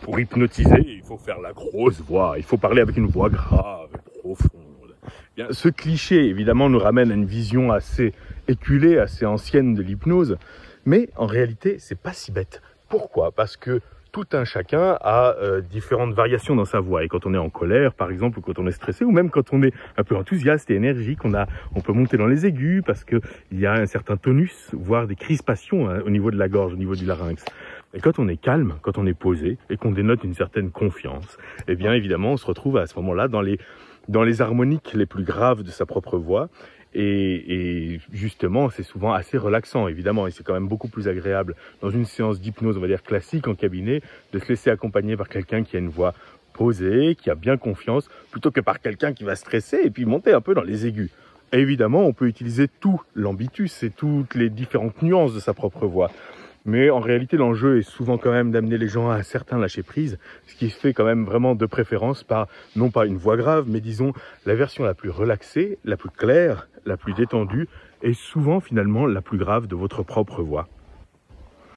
pour hypnotiser, il faut faire la grosse voix, il faut parler avec une voix grave et profonde. Bien, ce cliché, évidemment, nous ramène à une vision assez éculée, assez ancienne de l'hypnose, mais en réalité, c'est pas si bête. Pourquoi? Parce que tout un chacun a différentes variations dans sa voix. Et quand on est en colère, par exemple, ou quand on est stressé, ou même quand on est un peu enthousiaste et énergique, on peut monter dans les aigus parce qu'il y a un certain tonus, voire des crispations au niveau de la gorge, au niveau du larynx. Et quand on est calme, quand on est posé et qu'on dénote une certaine confiance, eh bien évidemment, on se retrouve à ce moment-là dans les harmoniques les plus graves de sa propre voix. Et justement, c'est souvent assez relaxant, évidemment, et c'est quand même beaucoup plus agréable dans une séance d'hypnose, on va dire classique en cabinet, de se laisser accompagner par quelqu'un qui a une voix posée, qui a bien confiance, plutôt que par quelqu'un qui va stresser et puis monter un peu dans les aigus. Et évidemment, on peut utiliser tout l'ambitus et toutes les différentes nuances de sa propre voix. Mais en réalité, l'enjeu est souvent quand même d'amener les gens à un certain lâcher-prise, ce qui se fait quand même vraiment de préférence par, non pas une voix grave, mais disons la version la plus relaxée, la plus claire, la plus détendue, et souvent finalement la plus grave de votre propre voix.